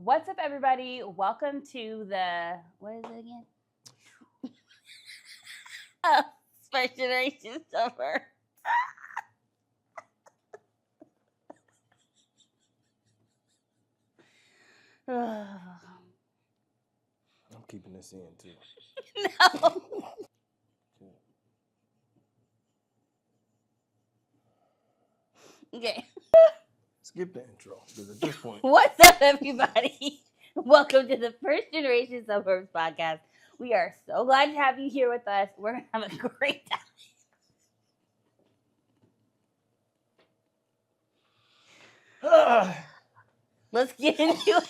What's up, everybody? Welcome to the what is it again? First generation summer. I'm keeping this in too. No. Okay. Skip the intro because at this point, What's up, everybody? Welcome to the First Generation Suburbs podcast. We are so glad to have you here with us. We're gonna have a great time. Let's get into it.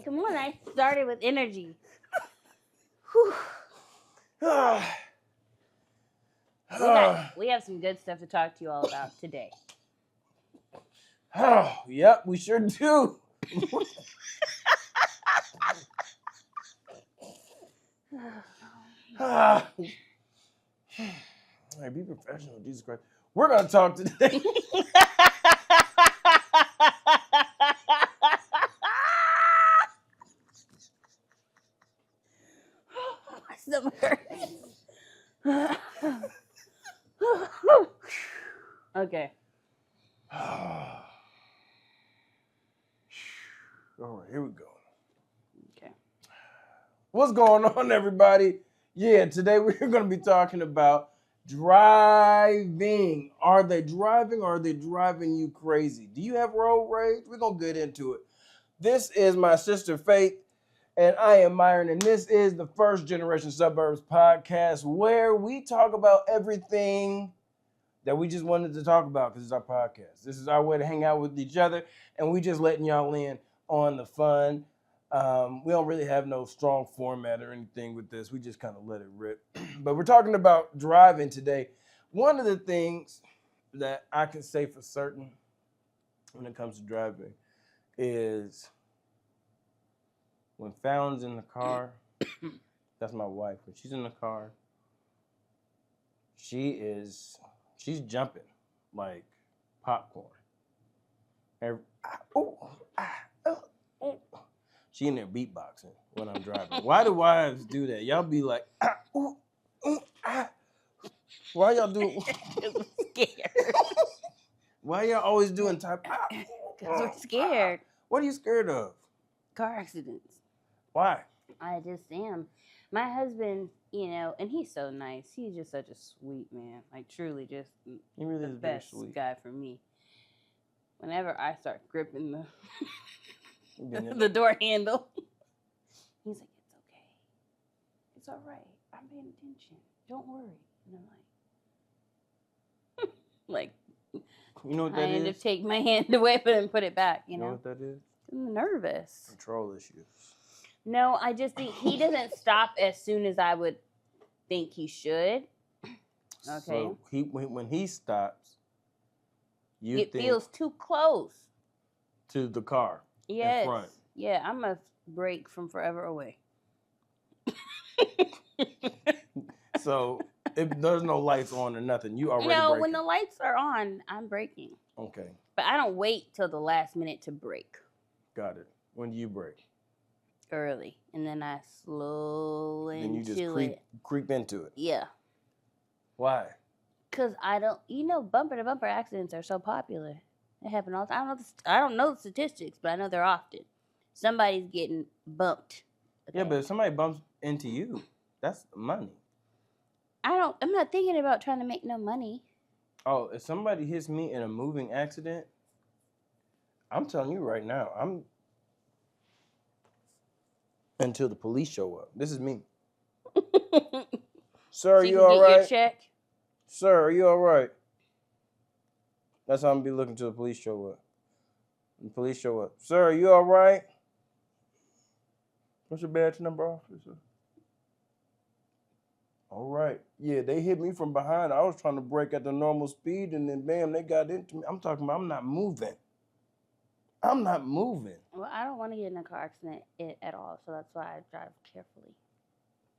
Come on, I started with energy. We have some good stuff to talk to you all about today. Oh, yep, we sure do. All right, be professional, Jesus Christ. We're gonna talk today. My stomach hurts. Okay. All right, here we go. Okay. What's going on, everybody? Yeah, today we're going to be talking about driving. Are they driving or are they driving you crazy? Do you have road rage? We're going to get into it. This is my sister Faith, and I am Myron, and this is the First Generation Suburbs podcast where we talk about everything that we just wanted to talk about because it's our podcast. This is our way to hang out with each other, and we just letting y'all in on the fun. We don't really have no strong format or anything with this. We just kind of let it rip. But we're talking about driving today. One of the things that I can say for certain when it comes to driving is when Fallon's in the car, that's my wife. When she's in the car, she's jumping like popcorn. She in there beatboxing when I'm driving. Why do wives do that? Y'all be like, Why y'all do? I'm scared. Why y'all always doing type? Because we're scared. What are you scared of? Car accidents. Why? I just am. My husband, and he's so nice. He's just such a sweet man. Like, truly just He really the is very best sweet. guy for me. Whenever I start gripping the Been the door handle, he's like, "It's okay. It's all right. I'm paying attention. Don't worry." And I'm like, You know what I that end is? up taking my hand away from it and put it back. You know what that is? I'm nervous. Control issues. No, I just think he doesn't stop as soon as I would think he should. Okay. So when he stops, It feels too close to the car yes. in front. Yeah, I'm a break from forever away. So if there's no lights on or nothing, you already No, braking. when the lights are on, I'm braking. Okay, But I don't wait till the last minute to brake. got it. When do you brake? Early. And then I slow into Then you just it. creep into it. Yeah. Why? Because I don't, bumper to bumper accidents are so popular. They happen all the time. I don't know the statistics, but I know they're often. Somebody's getting bumped. Okay? Yeah, but if somebody bumps into you, that's money. I'm not thinking about trying to make no money. Oh, if somebody hits me in a moving accident, I'm telling you right now, until the police show up. This is me. Sir, are So you all right? Your check? Sir, are you all right? That's how I'm gonna be looking till the police show up. The police show up. Sir, are you all right? What's your badge number, officer? All right. Yeah, they hit me from behind. I was trying to brake at the normal speed, and then bam, they got into me. I'm talking about I'm not moving. I'm not moving. Well, I don't want to get in a car accident at all, so that's why I drive carefully.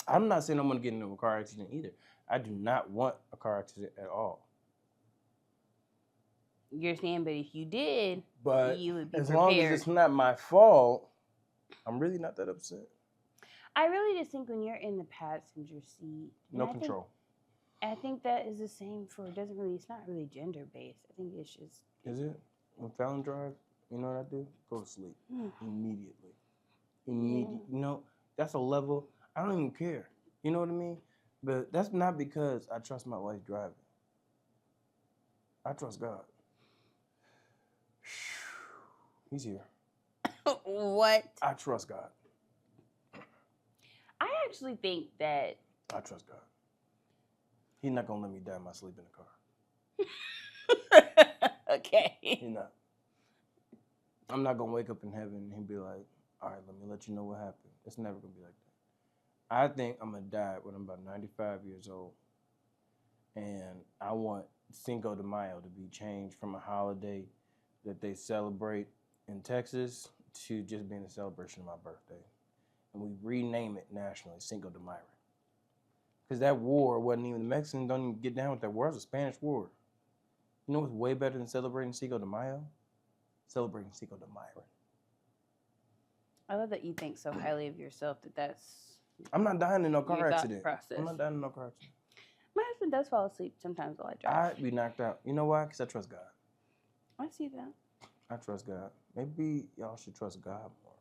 I'm not saying I'm going to get into a car accident either. I do not want a car accident at all. You're saying, but if you did, But you would be as prepared. long as it's not my fault, I'm really not that upset. I really just think when you're in the passenger seat, No control. I think that is the same for, it's not really gender based. I think it's just. Is it? When Fallon drive, you know what I do? Go to sleep immediately. Immediately. You know, that's a level, I don't even care. You know what I mean? But that's not because I trust my wife driving. I trust God. He's here. What? I trust God. I actually think that. I trust God. He's not going to let me die in my sleep in the car. Okay. He's not. I'm not going to wake up in heaven and he'll be like, all right, let me let you know what happened. It's never going to be like that. I think I'm going to die when I'm about 95 years old. And I want Cinco de Mayo to be changed from a holiday that they celebrate in Texas to just being a celebration of my birthday. And we rename it nationally Cinco de Mayo. Because that war wasn't even, the Mexicans don't even get down with that war. It was a Spanish war. You know what's way better than celebrating Cinco de Mayo? Celebrating Cinco de Mayo. I love that you think so highly of yourself that's. I'm not dying in no car accident. Process. I'm not dying in no car accident. My husband does fall asleep sometimes while I drive. I'd be knocked out. You know why? Because I trust God. I see that. I trust God. Maybe y'all should trust God more.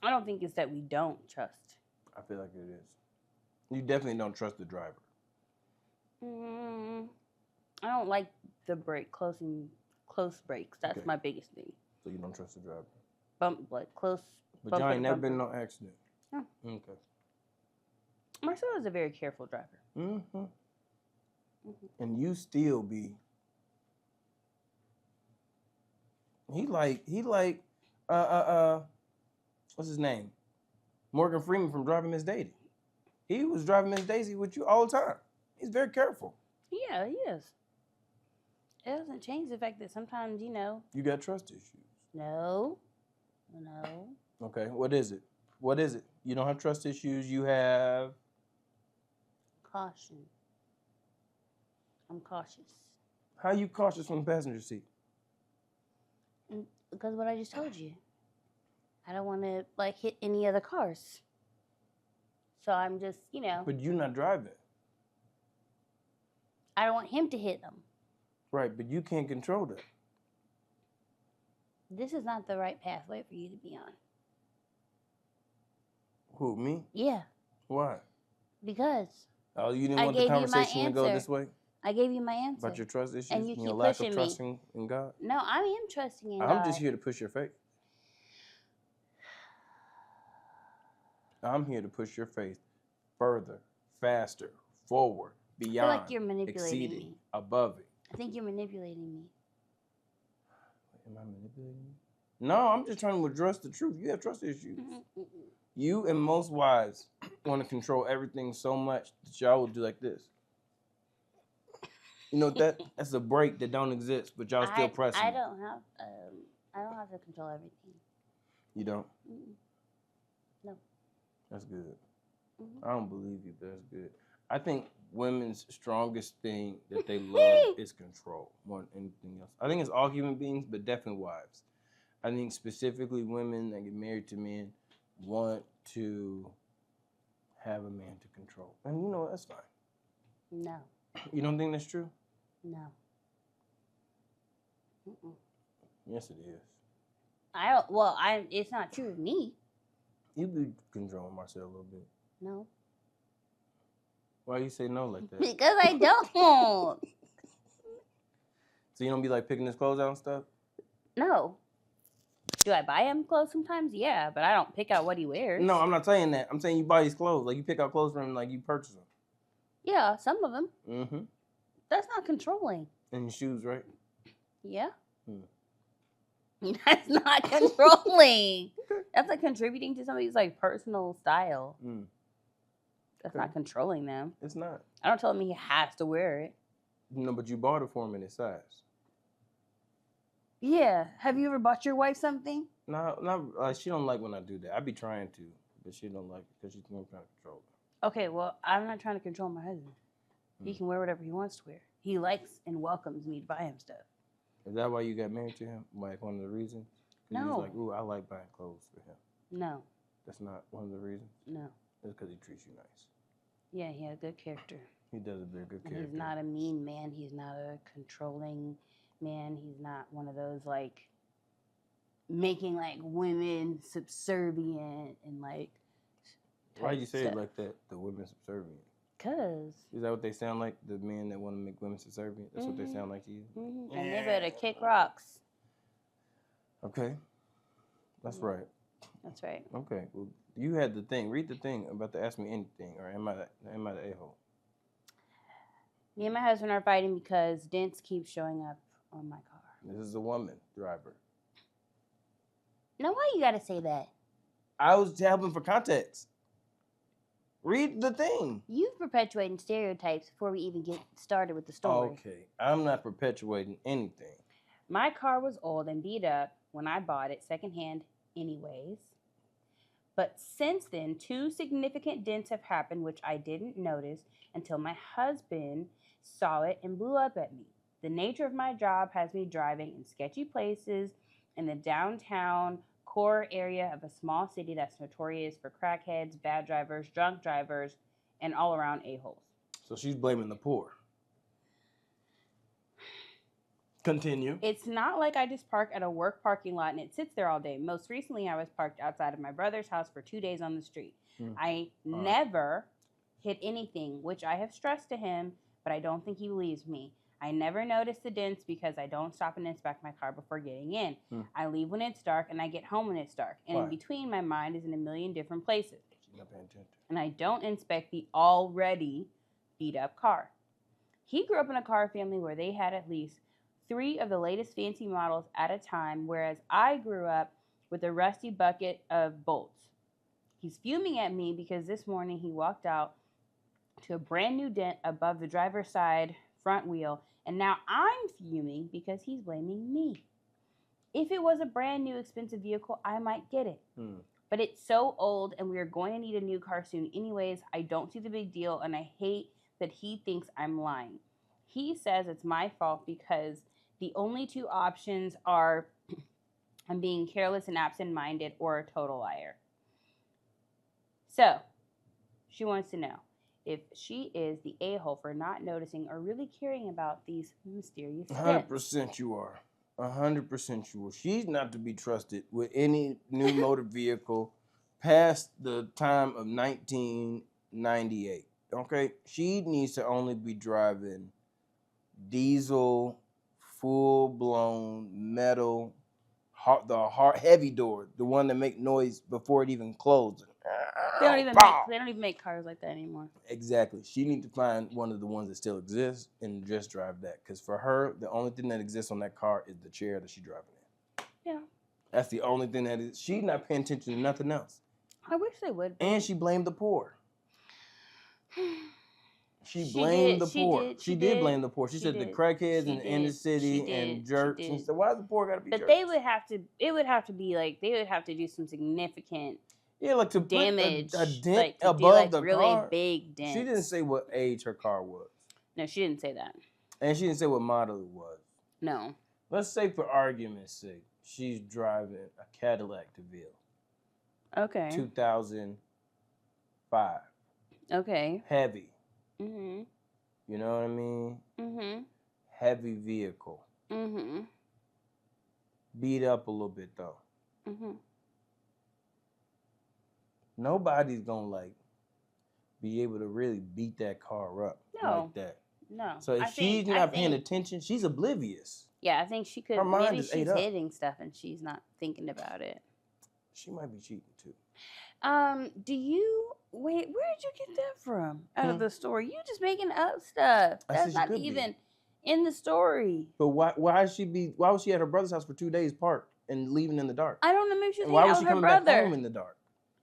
I don't think it's that we don't trust. I feel like it is. You definitely don't trust the driver. I don't like the close brakes. That's Okay. my biggest thing. So you don't trust the driver. Close. But y'all ain't never been in no accident. No. Okay. Marcelo is a very careful driver. Mm-hmm. And you still be. He like what's his name? Morgan Freeman from Driving Miss Daisy. He was driving Miss Daisy with you all the time. He's very careful. Yeah, he is. It doesn't change the fact that sometimes, You got trust issues. No. Okay, what is it? What is it? You don't have trust issues. You have Caution. I'm cautious. How are you cautious from the passenger seat? Because what I just told you. I don't want to hit any other cars. So I'm just, But you're not driving. I don't want him to hit them. Right, but you can't control that. This is not the right pathway for you to be on. Who, me? Yeah. Why? Because. Oh, you didn't want the conversation to go this way? I gave you my answer. About your trust issues and you keep your lack pushing of trusting in God? No, I am trusting in God. I'm just here to push your faith. I'm here to push your faith further, faster, forward, beyond, I feel like you're manipulating exceeding, me. above it. I think you're manipulating me. Am I manipulating you? No, I'm just trying to address the truth. You have trust issues. You and most wives want to control everything so much that y'all will do like this. You know that's a break that don't exist, but y'all still pressing. I don't have to control everything. You don't? No. That's good. I don't believe you, but that's good. I think women's strongest thing that they love is control more than anything else. I think it's all human beings, but definitely wives. I think specifically women that get married to men want to have a man to control. And you know, that's fine. No. You don't think that's true? No. Yes, it is. It's not true of me. You be controlling Marcel a little bit. No. Why you say no like that? Because I don't. So you don't be like picking his clothes out and stuff? No. Do I buy him clothes sometimes? Yeah, but I don't pick out what he wears. No, I'm not saying that. I'm saying you buy his clothes. Like you pick out clothes for him, like you purchase them. Yeah, some of them. Mm-hmm. That's not controlling. And your shoes, right? Yeah. That's not controlling. That's like contributing to somebody's personal style. That's not controlling them. It's not. I don't tell him he has to wear it. No, but you bought it for him in his size. Yeah. Have you ever bought your wife something? No, not she don't like when I do that. I be trying to, but she don't like it because she's more trying to control it. Okay, well, I'm not trying to control my husband. He can wear whatever he wants to wear. He likes and welcomes me to buy him stuff. Is that why you got married to him? Like one of the reasons? No. He's like, ooh, I like buying clothes for him. No. That's not one of the reasons? No. It's because he treats you nice. Yeah, he has good character. He does a very good And character. he's not a mean man. He's not a controlling man. He's not one of those, like, making, like, women subservient and, like... Why'd you say it like that, the women subservient? Because... Is that what they sound like, the men that want to make women subservient? That's what they sound like to you? Mm-hmm. And they better kick rocks. Okay. That's right. That's right. Okay. Well, you had the thing. Read the thing about to ask me anything, or am I the a-hole? Me and my husband are fighting because dents keep showing up on my car. This is a woman driver. Now, why you gotta say that? I was helping for context. Read the thing. You've perpetuating stereotypes before we even get started with the story. Okay. I'm not perpetuating anything. My car was old and beat up when I bought it secondhand anyways. But since then, 2 significant dents have happened, which I didn't notice until my husband saw it and blew up at me. The nature of my job has me driving in sketchy places in the downtown core area of a small city that's notorious for crackheads, bad drivers, drunk drivers, and all-around a-holes. So she's blaming the poor. Continue. It's not like I just park at a work parking lot and it sits there all day. Most recently, I was parked outside of my brother's house for 2 days on the street. I never hit anything, which I have stressed to him, but I don't think he believes me. I never notice the dents because I don't stop and inspect my car before getting in. I leave when it's dark and I get home when it's dark. And in between, my mind is in a million different places. She's not paying attention. And I don't inspect the already beat up car. He grew up in a car family where they had at least 3 of the latest fancy models at a time, whereas I grew up with a rusty bucket of bolts. He's fuming at me because this morning he walked out to a brand new dent above the driver's side front wheel, and now I'm fuming because he's blaming me. If it was a brand new expensive vehicle, I might get it. But it's so old and we are going to need a new car soon anyways. I don't see the big deal and I hate that he thinks I'm lying. He says it's my fault because the only 2 options are I'm being careless and absent-minded or a total liar. So, she wants to know if she is the a-hole for not noticing or really caring about these mysterious dents. 100% you are. 100% you are. She's not to be trusted with any new motor vehicle past the time of 1998. Okay? She needs to only be driving diesel, full-blown metal, heavy door, the one that make noise before it even closes. They don't even make cars like that anymore. Exactly. She needs to find one of the ones that still exists and just drive that. Because for her, the only thing that exists on that car is the chair that she's driving in. Yeah. That's the only thing that is. She's not paying attention to nothing else. I wish they would. And she blamed the poor. She blamed the poor. She did blame the poor. She said the crackheads in the inner city and jerks. And said, why does the poor got to be jerks? But they would have to. It would have to be like they would have to do some significant. Yeah, like to damage, put a dent like to above do like the really car. Big dents. She didn't say what age her car was. No, she didn't say that. And she didn't say what model it was. No. Let's say, for argument's sake, she's driving a Cadillac DeVille. Okay. 2005. Okay. Heavy. Mhm. You know what I mean? Mhm. Heavy vehicle. Mhm. Beat up a little bit though. Mhm. Nobody's gonna like be able to really beat that car up like that. No. So if she's not paying attention, she's oblivious. Yeah, I think she could. Her mind maybe is she's ate up. hitting stuff and she's not thinking about it. She might be cheating too. Do you wait? Where did you get that from? Out of the story? You just making up stuff. That's not even in the story. But why would she at her brother's house for 2 days parked and leaving in the dark? I don't know. Maybe she's why was out she with her coming brother. back home in the dark?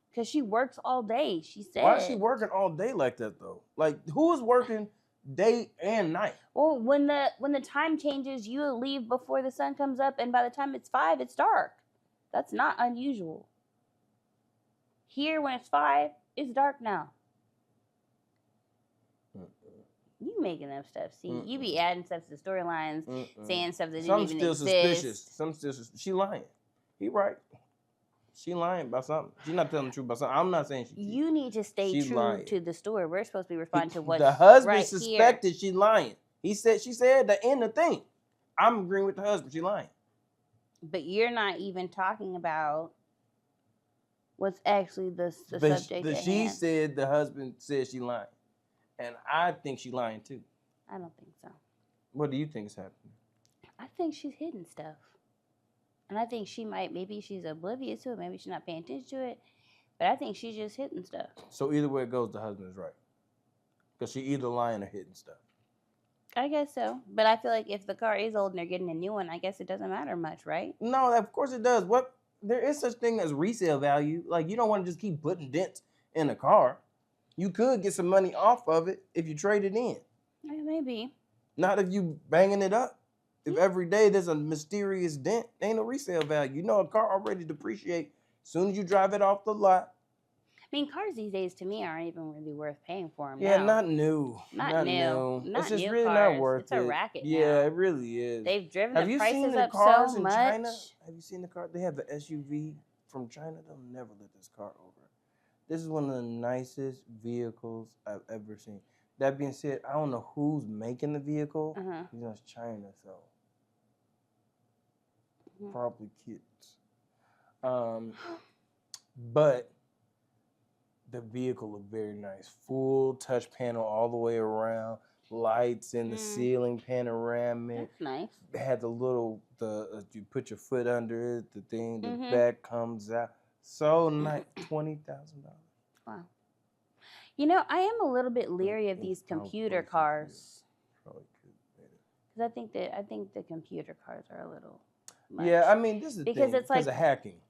Because she works all day. She said. Why is she working all day like that though? Like who is working day and night. Well, when the time changes, you leave before the sun comes up, and by the time it's 5, it's dark. That's not unusual. Here, when it's 5, it's dark now. You making up stuff. See, you be adding stuff to the storylines, saying stuff that didn't even exist. Suspicious. Some still suspicious. She lying. He right. She lying about something. She's not telling the truth about something. I'm not saying she. You need to stay true to the story. We're supposed to be responding to what's the husband right suspected here. she lying. She said the end of the thing. I'm agreeing with the husband. She lying. But you're not even talking about what's actually the subject at She hand. said the husband said she lying. And I think she lying too. I don't think so. What do you think is happening? I think she's hidden stuff. And I think maybe she's oblivious to it. Maybe she's not paying attention to it. But I think she's just hidden stuff. So either way it goes, the husband is right. Because she either lying or hidden stuff. I guess so. But I feel like if the car is old and they're getting a new one, I guess it doesn't matter much, right? No, of course it does. There is such thing as resale value. Like, you don't want to just keep putting dents in a car. You could get some money off of it if you trade it in. Yeah, maybe. Not if you banging it up. If every day there's a mysterious dent, ain't no resale value. You know a car already depreciate as soon as you drive it off the lot. I mean, cars these days to me aren't even really worth paying for them. Yeah, now. not new. Not new. It's just new really cars. not worth it. It's a racket now. Yeah, it really is. They've driven Have the you prices seen the up cars so in much. China? Have you seen the car? They have the SUV from China. They'll never let this car over. This is one of the nicest vehicles I've ever seen. That being said, I don't know who's making the vehicle. You know, it's China, so probably kids. But the vehicle looked very nice. Full touch panel all the way around. Lights in the ceiling, panoramic. That's nice. It had you put your foot under it, the thing, the back comes out. So nice. $20,000. Wow. You know, I am a little bit leery of these computer cars. Because I think the computer cars are a little much. Yeah, I mean, this is the thing. Because of hacking.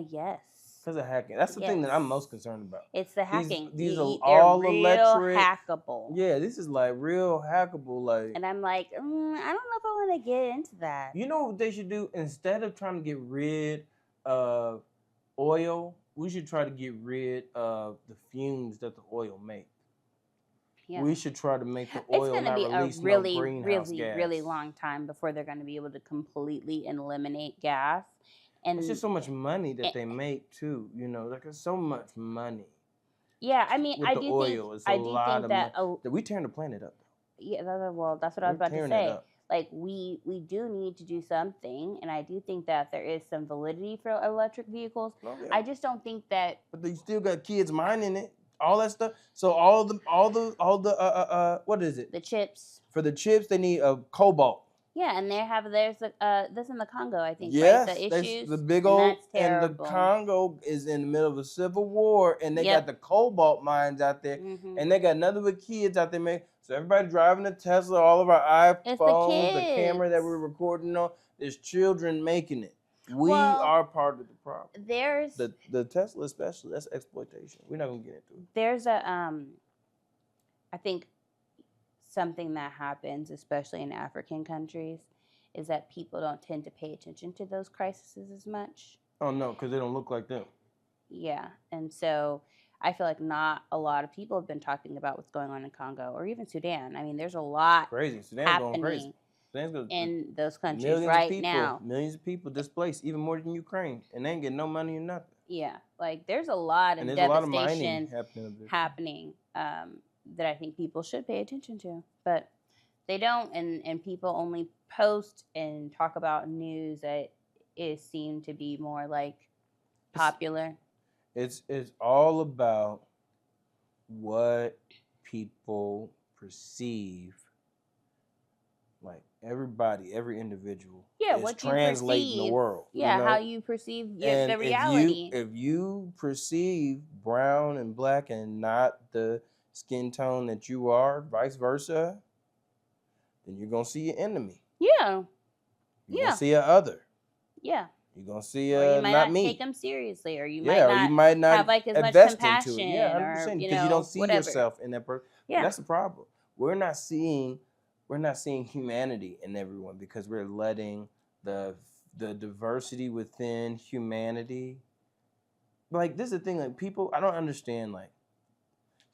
Yes. Because of hacking. That's the thing that I'm most concerned about. It's the hacking. These are all real electric. hackable. Yeah, this is like real hackable. Like, and I'm like, I don't know if I want to get into that. You know what they should do? Instead of trying to get rid of oil, we should try to get rid of the fumes that the oil makes. Yeah. We should try to make the oil not release no greenhouse gas. Really long time before they're going to be able to completely eliminate gas. And it's just so much money that they make too. You know, like it's so much money. Yeah, I mean, I do think that we tearing the planet up. Yeah, that's what I was about to say. Like we do need to do something, and I do think that there is some validity for electric vehicles. Oh, yeah. I just don't think that. But you still got kids mining it, all that stuff. So all the what is it? The chips. For the chips, they need a cobalt. Yeah, and there's this in the Congo, I think. Yes, right? The issues, the big old, and the Congo is in the middle of a civil war, and they got the cobalt mines out there, and they got nothing but kids out there making. So everybody driving a Tesla, all of our iPhones, the camera that we're recording on, there's children making it. We are part of the problem. There's the Tesla especially, that's exploitation. We're not gonna get into it. There's I think something that happens, especially in African countries, is that people don't tend to pay attention to those crises as much. Oh no, because they don't look like them. Yeah, and so I feel like not a lot of people have been talking about what's going on in Congo or even Sudan. I mean, there's a lot happening going crazy. In those countries now. Millions of people displaced, even more than Ukraine, and they ain't getting no money or nothing. Yeah, like there's a lot of devastation happening that I think people should pay attention to, but they don't, and people only post and talk about news that is seen to be more like popular. It's all about what people perceive. Like every individual. Yeah, is what you translating perceive. The world. Yeah, you know? how you perceive the reality. If you perceive brown and black and not the skin tone that you are, vice versa, then you're gonna see your enemy. Yeah. You're gonna see a other. Yeah. You're gonna see or you might not not me. take them seriously, or you might not have like as much compassion. into it. Yeah, 100%, because you don't see yourself in that person. Yeah, that's the problem. we're not seeing humanity in everyone because we're letting the diversity within humanity. Like, this is the thing, like, people, I don't understand, like,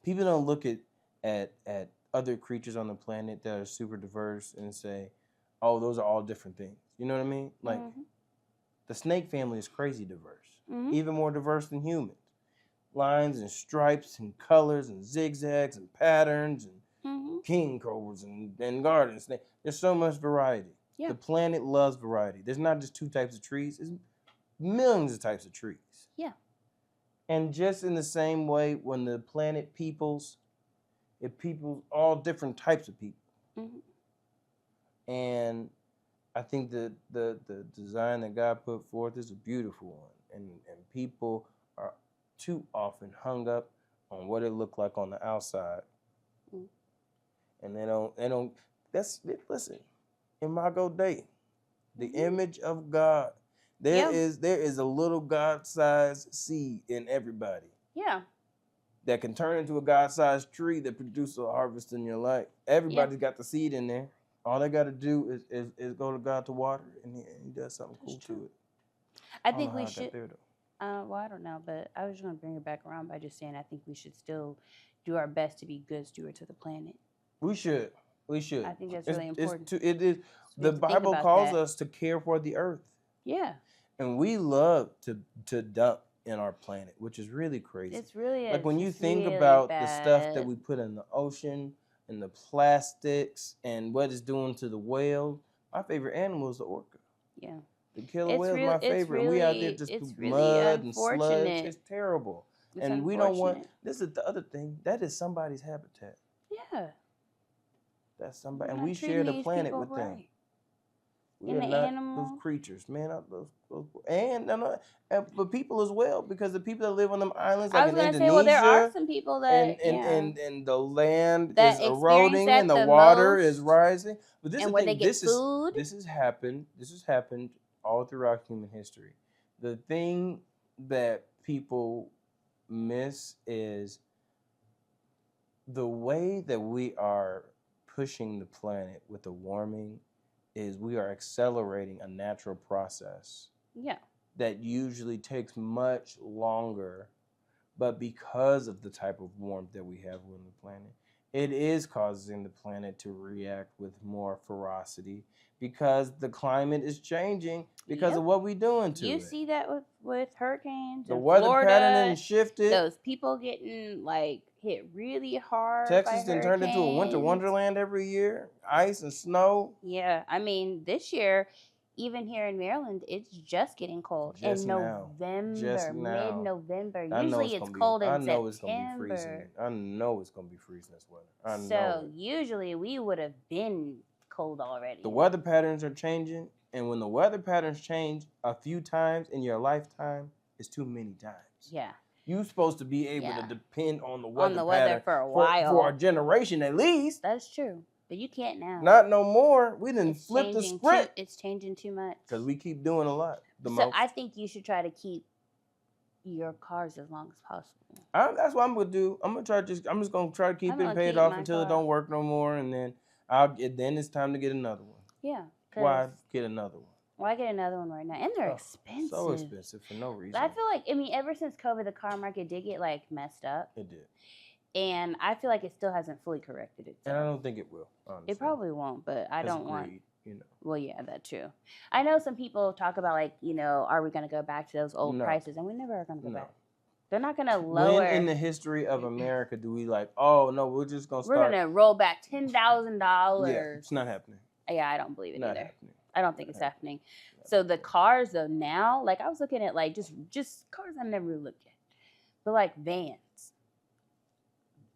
people don't look at other creatures on the planet that are super diverse and say, oh, those are all different things. You know what I mean? Like, the snake family is crazy diverse, even more diverse than humans. Lines and stripes and colors and zigzags and patterns and king cobras and garden snakes. There's so much variety. Yeah. The planet loves variety. There's not just 2 types of trees. There's millions of types of trees. Yeah. And just in the same way, when the planet peoples, it peoples all different types of people. And I think the design that God put forth is a beautiful one. And people are too often hung up on what it looked like on the outside. And they don't, listen, Imago Dei, the image of God. There is a little God-sized seed in everybody. Yeah. That can turn into a God-sized tree that produces a harvest in your life. Everybody's got the seed in there. All they got to do is go to God to water it, and he does something cool to it. I think we should. Well, I don't know, but I was just going to bring it back around by just saying I think we should still do our best to be good stewards of the planet. We should. I think that's really important. It is. The Bible calls us to care for the earth. Yeah. And we love to dump in our planet, which is really crazy. It's really like when you think about the stuff that we put in the ocean and the plastics and what it's doing to the whales. My favorite animal is the orca. Yeah. The killer whale is my favorite. We out there just through mud and sludge. It's terrible. And we don't want. This is the other thing. That is somebody's habitat. Yeah. That's somebody, and we share the planet with them. We are not those creatures, man. But people as well, because the people that live on them islands, like in Indonesia, well, there are some people that and the land is eroding and the water is rising. But this is the thing. This has happened. This has happened all throughout human history. The thing that people miss is the way that we are pushing the planet with the warming. Is we are accelerating a natural process. Yeah. That usually takes much longer, but because of the type of warmth that we have on the planet, it is causing the planet to react with more ferocity because the climate is changing because of what we're doing to it. You see that with hurricanes. The weather Florida, pattern has shifted. Those people getting hit really hard. Texas then turned into a winter wonderland every year. Ice and snow. Yeah, I mean this year, even here in Maryland, it's just getting cold. Mid-November. Usually it's cold in September. I know it's gonna be freezing. I know it's gonna be freezing this winter. So usually we would have been cold already. The weather patterns are changing, and when the weather patterns change a few times in your lifetime, it's too many times. Yeah. You're supposed to be able to depend on the weather for a while. For a generation at least. That's true. But you can't now. Not no more. We didn't flip the script. It's changing too much. Because we keep doing a lot. So I think you should try to keep your cars as long as possible. That's what I'm gonna do. I'm just gonna try to keep it paid off until it don't work no more, and then then it's time to get another one. Yeah. Why get another one? Why get another one right now? And they're expensive. So expensive for no reason. I feel like, ever since COVID, the car market did get messed up. It did. And I feel like it still hasn't fully corrected itself. And I don't think it will, honestly. It probably won't, but I don't want. You know. Well, yeah, that too. I know some people talk about are we going to go back to those old prices? And we never are going to go back. They're not going to lower. When in the history of America do we oh, no, we're just going to start. We're going to roll back $10,000. Yeah, it's not happening. Yeah, I don't believe it either. Happening. I don't think it's happening. So the cars, though, now, I was looking at, just cars I never looked at. But, vans.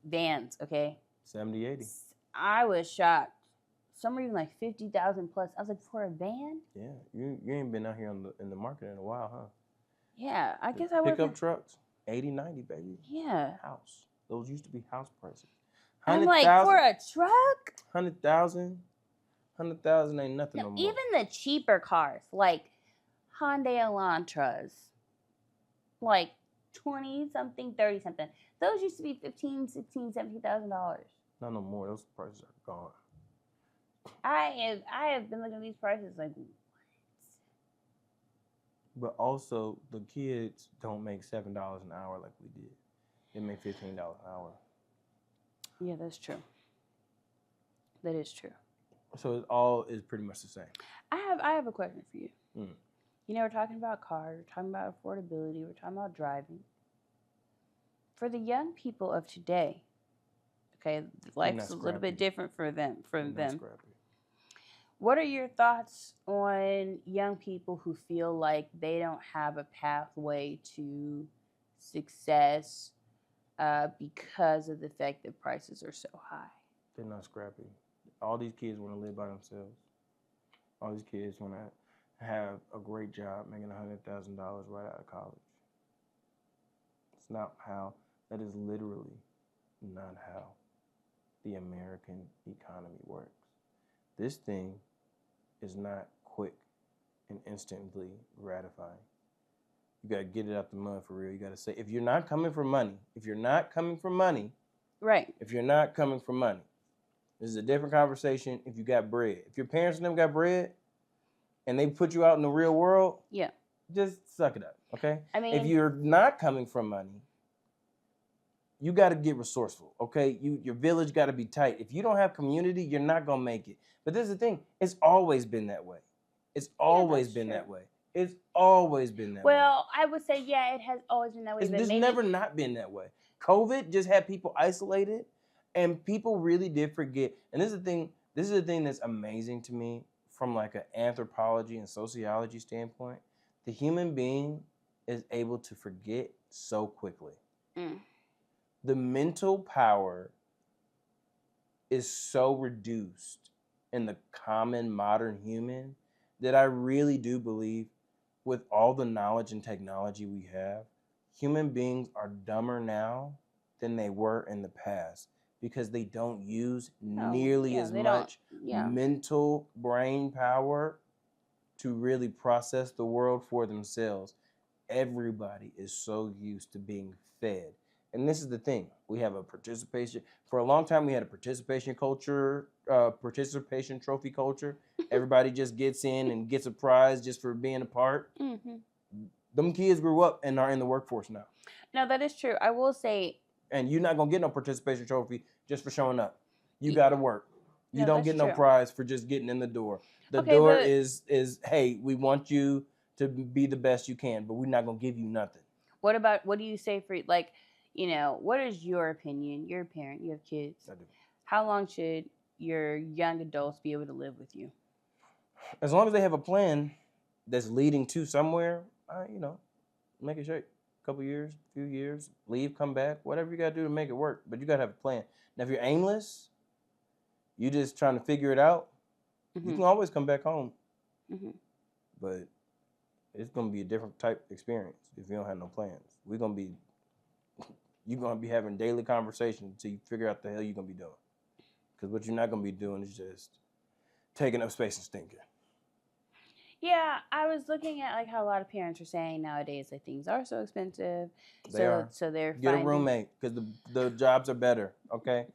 Vans, okay? 70, 80. I was shocked. Some are even 50,000 plus. I was like, for a van? Yeah, you ain't been out here in the market in a while, huh? Yeah, I guess I was. Pickup trucks, 80, 90, baby. Yeah. House. Those used to be house prices. I'm like, for a truck? 100,000 ain't nothing no more. Even the cheaper cars, like Hyundai Elantras, 20-something, 30-something. Those used to be $15,000, $16,000, $17,000. Not no more. Those prices are gone. I have been looking at these prices like, But also, the kids don't make $7 an hour like we did. They make $15 an hour. yeah, that's true. That is true. So it all is pretty much the same. I have a question for you. Mm. You know, we're talking about cars, we're talking about affordability, we're talking about driving. For the young people of today, okay, life's a little bit different for them. What are your thoughts on young people who feel like they don't have a pathway to success because of the fact that prices are so high? They're not scrappy. All these kids want to live by themselves. All these kids want to have a great job making $100,000 right out of college. It's not how, that is literally not how the American economy works. This thing is not quick and instantly gratifying. You got to get it out the mud for real. You got to say, if you're not coming for money, Right. If you're not coming for money, this is a different conversation if you got bread. If your parents and them got bread and they put you out in the real world, yeah, just suck it up, okay? I mean, if you're not coming from money, you got to get resourceful, okay? Your village got to be tight. If you don't have community, you're not going to make it. But this is the thing. It's always been that way. It's always been that way. It's always been that way. Well, I would say, yeah, it has always been that way. It's never not been that way. COVID just had people isolated, and people really did forget. And this is the thing that's amazing to me from like an anthropology and sociology standpoint. The human being is able to forget so quickly. Mm. The mental power is so reduced in the common modern human that I really do believe with all the knowledge and technology we have, human beings are dumber now than they were in the past because they don't use nearly as much mental brain power to really process the world for themselves. Everybody is so used to being fed. And this is the thing. We have a participation. For a long time, we had a participation culture, participation trophy culture. Everybody just gets in and gets a prize just for being a part. Mm-hmm. Them kids grew up and are in the workforce now. No, that is true. I will say. And you're not going to get no participation trophy just for showing up. You got to work. You don't get no true. prize for just getting in the door. The door is, hey, we want you to be the best you can, but we're not going to give you nothing. What do you say for, like, you know, what is your opinion? You're a parent, you have kids. I do. How long should your young adults be able to live with you? As long as they have a plan that's leading to somewhere, you know, make it shake. A couple years, few years, leave, come back, whatever you got to do to make it work. But you got to have a plan. Now, if you're aimless, you just trying to figure it out, mm-hmm. you can always come back home. Mm-hmm. But it's going to be a different type experience if you don't have no plans. You're going to be having daily conversations until you figure out the hell you're going to be doing. Because what you're not going to be doing is just taking up space and stinking. Yeah, I was looking at like how a lot of parents are saying nowadays that things are so expensive. So they're get a roommate because the jobs are better. Okay,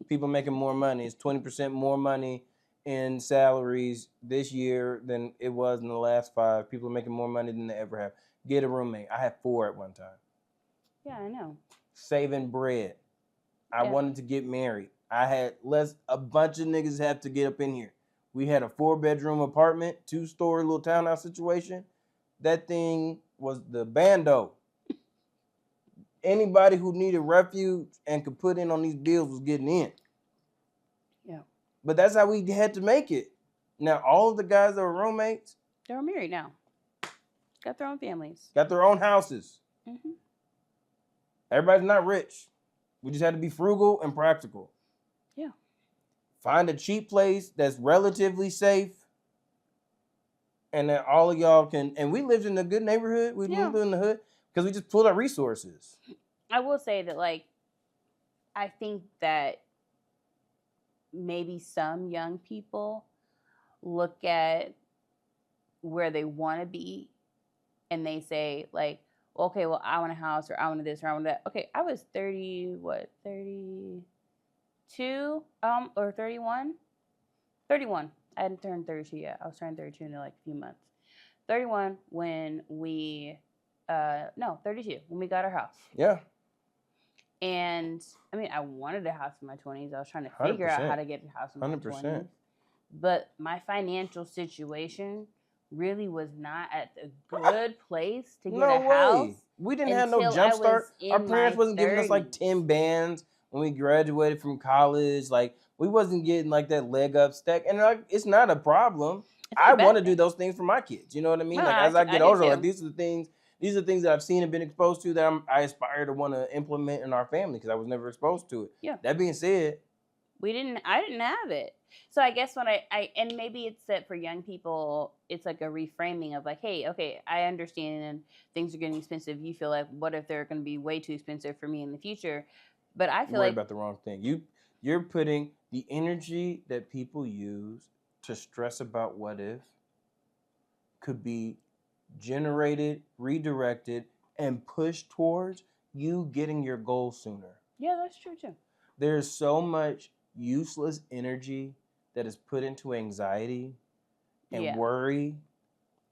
people making more money. It's 20% more money in salaries this year than it was in the last 5. People are making more money than they ever have. Get a roommate. I had 4 at one time. Yeah, I know. Saving bread. I wanted to get married. I had a bunch of niggas have to get up in here. We had a 4-bedroom apartment, 2-story little townhouse situation. That thing was the bando. Anybody who needed refuge and could put in on these bills was getting in. Yeah. But that's how we had to make it. Now, all of the guys that were roommates, they're married now. Got their own families. Got their own houses. Mm-hmm. Everybody's not rich. We just had to be frugal and practical. Yeah. Find a cheap place that's relatively safe. And that all of y'all can, and we lived in a good neighborhood. We lived in the hood because we just pulled our resources. I will say that, like, I think that maybe some young people look at where they want to be and they say, like, okay, well, I want a house or I want this or I want that. Okay, I was 32 32, or 31. 31. I hadn't turned 32 yet. I was turning 32 in like a few months. 31 when we, no, 32 when we got our house. Yeah. And I mean, I wanted a house in my 20s. I was trying to figure 100%. out how to get a house in my 100%. 20s. But my financial situation really was not at a good place to get No a house. way. We didn't have no until jump I start. was Our in parents my wasn't giving us like 30s. 10 bands when we graduated from college. Like, we wasn't getting like that leg up stack. And like, it's not a problem. It's not a I bad want to do thing. those things for my kids. You know what I mean? No, Like, I as I do get older, too. like these are the things that I've seen and been exposed to that I aspire to want to implement in our family because I was never exposed to it. Yeah. That being said, I didn't have it. So I guess when and maybe it's that for young people, it's like a reframing of like, hey, okay, I understand and things are getting expensive. You feel like, what if they're going to be way too expensive for me in the future? But I you're feel worried like about the wrong thing. You're putting the energy that people use to stress about what if could be generated, redirected, and pushed towards you getting your goal sooner. yeah, that's true too. There's so much useless energy that is put into anxiety and Yeah. worry.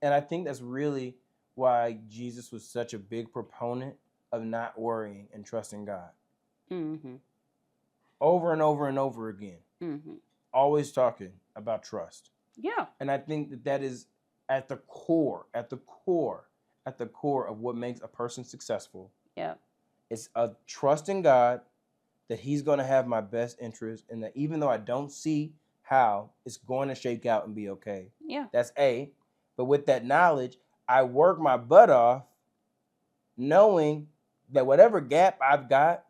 And I think that's really why Jesus was such a big proponent of not worrying and trusting God. Mm-hmm. Over and over and over again. Mm-hmm. Always talking about trust. Yeah. And I think that is at the core of what makes a person successful. Yeah. It's a trust in God that he's going to have my best interest and that even though I don't see how, it's going to shake out and be okay. Yeah. That's A. But with that knowledge, I work my butt off knowing that whatever gap I've got,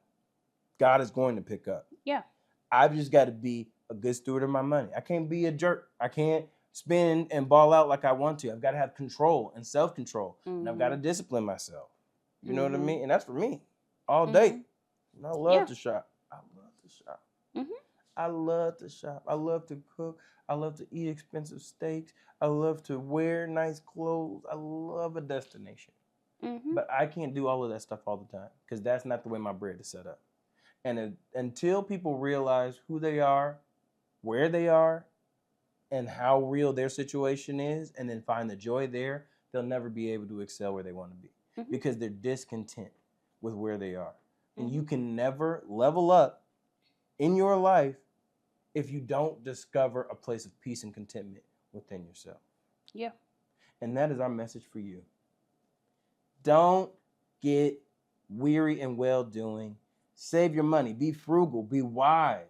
God is going to pick up. Yeah. I've just got to be a good steward of my money. I can't be a jerk. I can't spend and ball out like I want to. I've got to have control and self-control. Mm-hmm. And I've got to discipline myself. You know what I Mm-hmm. mean? And that's for me all day. And I love to shop. I love to shop. Mm-hmm. I love to shop. I love to cook. I love to eat expensive steaks. I love to wear nice clothes. I love a destination. Mm-hmm. But I can't do all of that stuff all the time because that's not the way my bread is set up. And until people realize who they are, where they are, and how real their situation is, and then find the joy there, they'll never be able to excel where they want to be because they're discontent with where they are. And you can never level up in your life if you don't discover a place of peace and contentment within yourself. Yeah. And that is our message for you. Don't get weary in well-doing. Save your money. Be frugal. Be wise.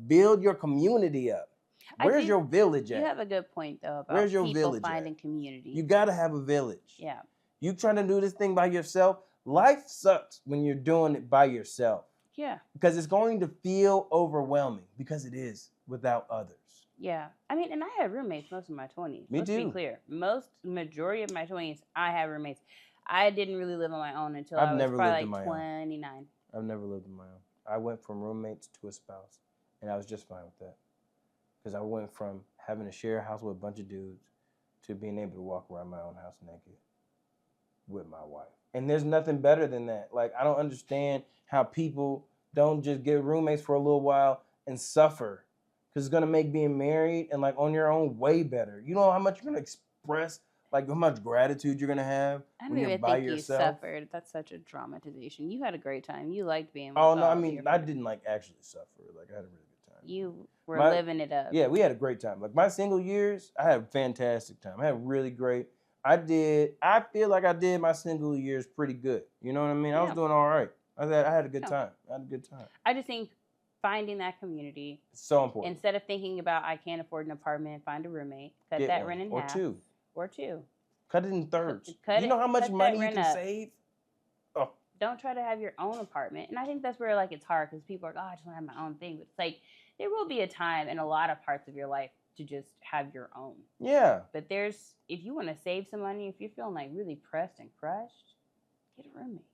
Build your community up. Where's your village at? You have a good point, though, about Where's your people village finding at? community. You got to have a village. Yeah. You trying to do this thing by yourself? Life sucks when you're doing it by yourself. Yeah. Because it's going to feel overwhelming because it is without others. Yeah. I mean, and I had roommates most of my 20s. Me Let's too. be clear. Majority of my 20s, I had roommates. I didn't really live on my own until I was probably like 29. I've never lived on my own. I went from roommates to a spouse, and I was just fine with that. Because I went from having to share a house with a bunch of dudes to being able to walk around my own house naked with my wife. And there's nothing better than that. Like, I don't understand how people don't just get roommates for a little while and suffer. Because it's going to make being married and like on your own way better. You know how much you're going to express, like how much gratitude you're going to have when you're by yourself. You suffered. That's such a dramatization. You had a great time. You liked being with Oh, no, I mean, I didn't like actually suffer. Like, I had a really good time. You were living it up. Yeah, we had a great time. Like, my single years, I had a fantastic time. I had really great. I feel like I did my single years pretty good. You know what I mean? I was doing all right. I had a good time. I just think finding that community is so important. Instead of thinking about I can't afford an apartment, find a roommate, cut that rent in half. Or two. Cut it in thirds. You know how much money you can save? Oh. Don't try to have your own apartment. And I think that's where like it's hard because people are like, oh, I just want to have my own thing. But it's like there will be a time in a lot of parts of your life to just have your own. Yeah. But if you want to save some money, if you're feeling like really pressed and crushed, get a roommate.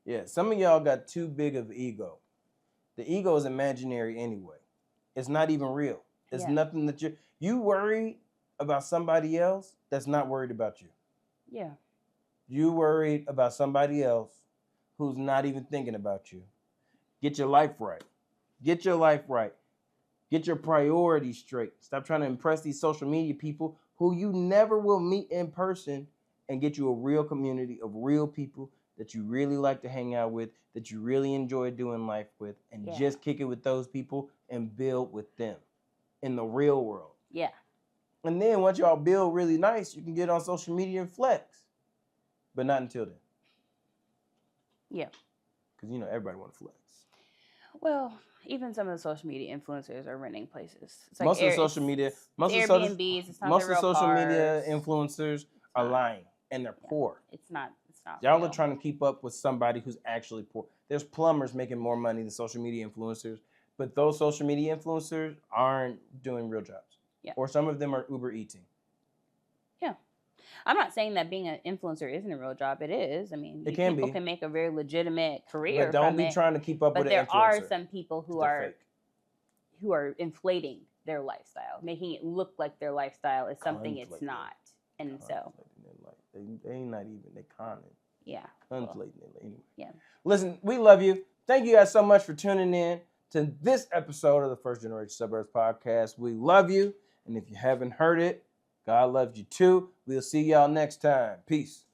Yeah, some of y'all got too big of ego. The ego is imaginary anyway. It's not even real. It's nothing that you worry about somebody else that's not worried about you. Yeah. You worried about somebody else who's not even thinking about you. Get your life right. Get your life right. Get your priorities straight. Stop trying to impress these social media people who you never will meet in person, and get you a real community of real people that you really like to hang out with, that you really enjoy doing life with, and just kick it with those people and build with them in the real world. Yeah. And then once y'all build really nice, you can get on social media and flex. But not until then. Yeah. Because, you know, everybody want to flex. Well, even some of the social media influencers are renting places. It's like Most of the social media, most of the Airbnbs. It's not most the of real social media cars. influencers are lying, and they're poor. It's not. Y'all real. are trying to keep up with somebody who's actually poor. There's plumbers making more money than social media influencers, but those social media influencers aren't doing real jobs. Yeah. Or some of them are Uber eating. Yeah. I'm not saying that being an influencer isn't a real job. It is. I mean, people can make a very legitimate career. But don't be trying to keep up with an influencer. But there are some people who fake. who are inflating their lifestyle, making it look like their lifestyle is something it's not. And so they ain't not even, they conning. Yeah. Inflating it anyway. Yeah. Listen, we love you. Thank you guys so much for tuning in to this episode of the First Generation Suburbs Podcast. We love you. And if you haven't heard it, God loves you too. We'll see y'all next time. Peace.